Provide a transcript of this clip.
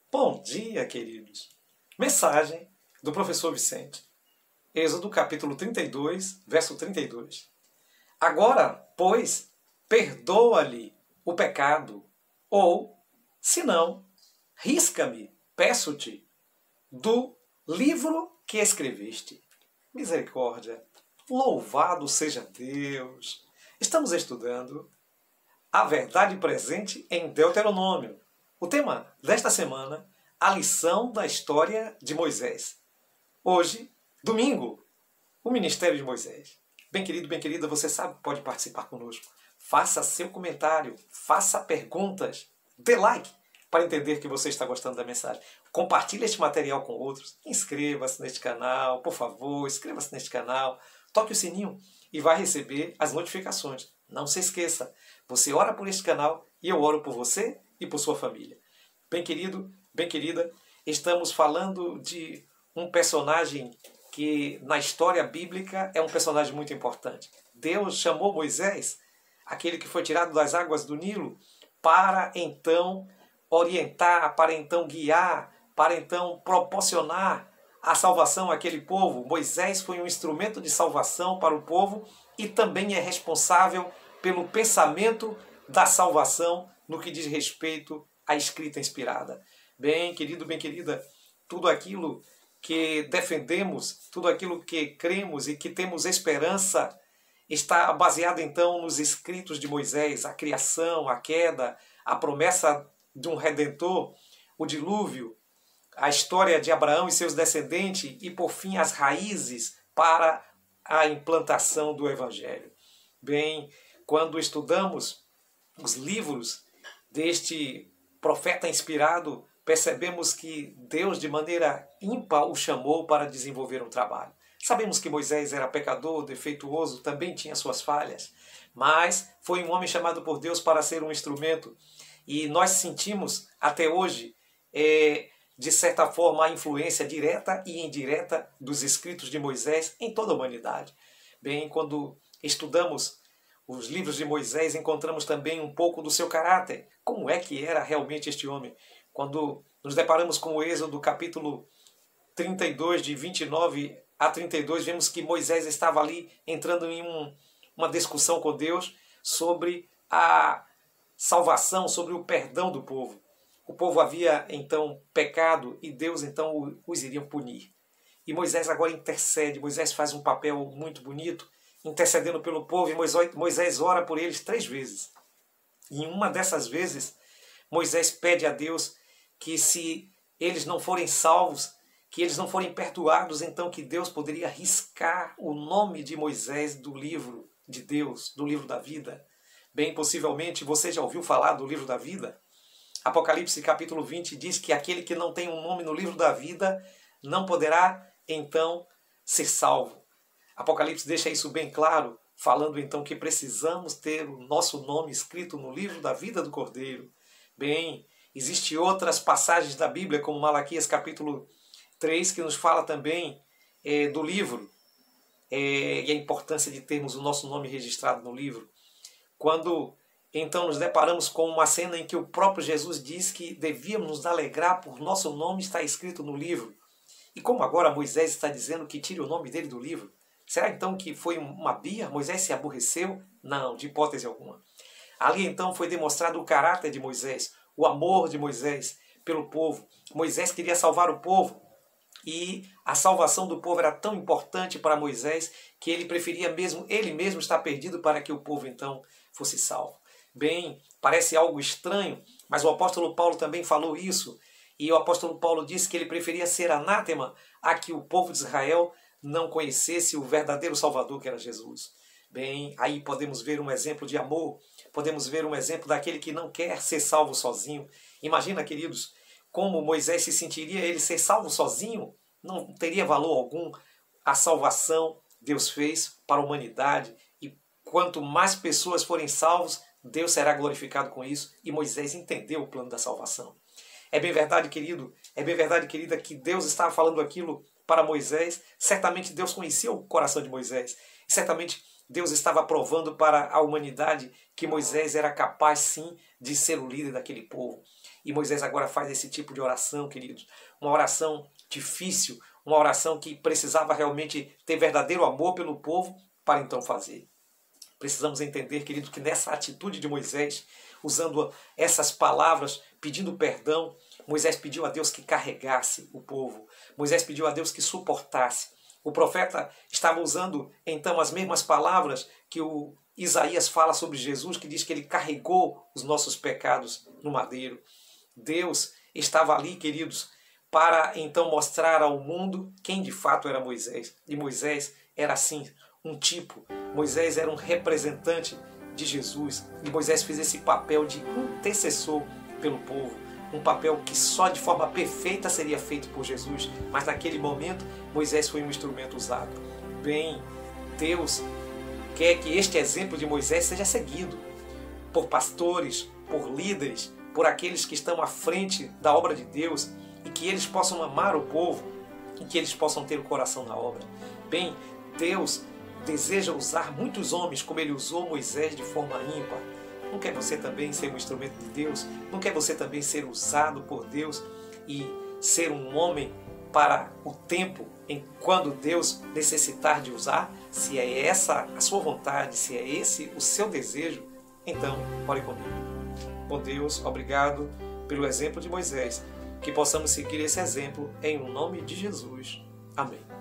Bom dia, queridos. Mensagem do professor Vicente. Êxodo capítulo 32, verso 32. Agora, pois, perdoa-lhe o pecado, ou, se não, risca-me, peço-te, do livro que escreveste. Misericórdia. Louvado seja Deus. Estamos estudando a verdade presente em Deuteronômio. O tema desta semana, a lição da história de Moisés. Hoje, domingo, o ministério de Moisés. Bem querido, bem querida, você sabe que pode participar conosco. Faça seu comentário, faça perguntas, dê like para entender que você está gostando da mensagem. Compartilhe este material com outros. Inscreva-se neste canal, por favor, inscreva-se neste canal. Toque o sininho e vai receber as notificações. Não se esqueça, você ora por este canal e eu oro por você e por sua família. Bem querido, bem querida, estamos falando de um personagem que na história bíblica é um personagem muito importante. Deus chamou Moisés, aquele que foi tirado das águas do Nilo, para então orientar, para então guiar, para então proporcionar a salvação àquele povo. Moisés foi um instrumento de salvação para o povo e também é responsável pelo pensamento da salvação no que diz respeito à escrita inspirada. Bem, querido, bem querida, tudo aquilo que defendemos, tudo aquilo que cremos e que temos esperança está baseado então nos escritos de Moisés, a criação, a queda, a promessa de um redentor, o dilúvio, a história de Abraão e seus descendentes e, por fim, as raízes para a implantação do Evangelho. Bem, quando estudamos os livros deste profeta inspirado, percebemos que Deus, de maneira ímpar, o chamou para desenvolver um trabalho. Sabemos que Moisés era pecador, defeituoso, também tinha suas falhas, mas foi um homem chamado por Deus para ser um instrumento. E nós sentimos, até hoje, de certa forma, a influência direta e indireta dos escritos de Moisés em toda a humanidade. Bem, quando estudamos os livros de Moisés, encontramos também um pouco do seu caráter. Como é que era realmente este homem? Quando nos deparamos com o Êxodo, capítulo 32, de 29 a 32, vemos que Moisés estava ali entrando em uma discussão com Deus sobre a salvação, sobre o perdão do povo. O povo havia então pecado e Deus então os iria punir. E Moisés agora intercede, Moisés faz um papel muito bonito, intercedendo pelo povo, e Moisés ora por eles 3 vezes. E em uma dessas vezes, Moisés pede a Deus que se eles não forem salvos, que eles não forem perdoados, então que Deus poderia riscar o nome de Moisés do livro de Deus, do livro da vida. Bem possivelmente você já ouviu falar do livro da vida? Apocalipse capítulo 20 diz que aquele que não tem um nome no livro da vida não poderá então ser salvo. Apocalipse deixa isso bem claro, falando então que precisamos ter o nosso nome escrito no livro da vida do Cordeiro. Bem, existem outras passagens da Bíblia, como Malaquias capítulo 3, que nos fala também do livro e a importância de termos o nosso nome registrado no livro. Quando então nos deparamos com uma cena em que o próprio Jesus diz que devíamos nos alegrar por nosso nome estar escrito no livro. E como agora Moisés está dizendo que tire o nome dele do livro, será então que foi uma birra? Moisés se aborreceu? Não, de hipótese alguma. Ali então foi demonstrado o caráter de Moisés, o amor de Moisés pelo povo. Moisés queria salvar o povo e a salvação do povo era tão importante para Moisés que ele preferia ele mesmo estar perdido para que o povo então fosse salvo. Bem, parece algo estranho, mas o apóstolo Paulo também falou isso. E o apóstolo Paulo disse que ele preferia ser anátema a que o povo de Israel não conhecesse o verdadeiro Salvador que era Jesus. Bem, aí podemos ver um exemplo de amor, podemos ver um exemplo daquele que não quer ser salvo sozinho. Imagina, queridos, como Moisés se sentiria ele ser salvo sozinho? Não teria valor algum. A salvação Deus fez para a humanidade e quanto mais pessoas forem salvos, Deus será glorificado com isso, e Moisés entendeu o plano da salvação. É bem verdade, querido, é bem verdade, querida, que Deus estava falando aquilo para Moisés. Certamente Deus conhecia o coração de Moisés. Certamente Deus estava provando para a humanidade que Moisés era capaz, sim, de ser o líder daquele povo. E Moisés agora faz esse tipo de oração, queridos. Uma oração difícil, uma oração que precisava realmente ter verdadeiro amor pelo povo para então fazer. Precisamos entender, querido, que nessa atitude de Moisés, usando essas palavras, pedindo perdão, Moisés pediu a Deus que carregasse o povo. Moisés pediu a Deus que suportasse. O profeta estava usando então as mesmas palavras que o Isaías fala sobre Jesus, que diz que ele carregou os nossos pecados no madeiro. Deus estava ali, queridos, para então mostrar ao mundo quem de fato era Moisés. E Moisés era assim, um tipo. Moisés era um representante de Jesus. E Moisés fez esse papel de intercessor pelo povo. Um papel que só de forma perfeita seria feito por Jesus. Mas naquele momento, Moisés foi um instrumento usado. Bem, Deus quer que este exemplo de Moisés seja seguido por pastores, por líderes, por aqueles que estão à frente da obra de Deus, e que eles possam amar o povo e que eles possam ter o coração na obra. Bem, Deus deseja usar muitos homens como ele usou Moisés de forma ímpar. Não quer você também ser um instrumento de Deus? Não quer você também ser usado por Deus e ser um homem para o tempo em quando Deus necessitar de usar? Se é essa a sua vontade, se é esse o seu desejo, então ore comigo. Bom Deus, obrigado pelo exemplo de Moisés. Que possamos seguir esse exemplo em nome de Jesus. Amém.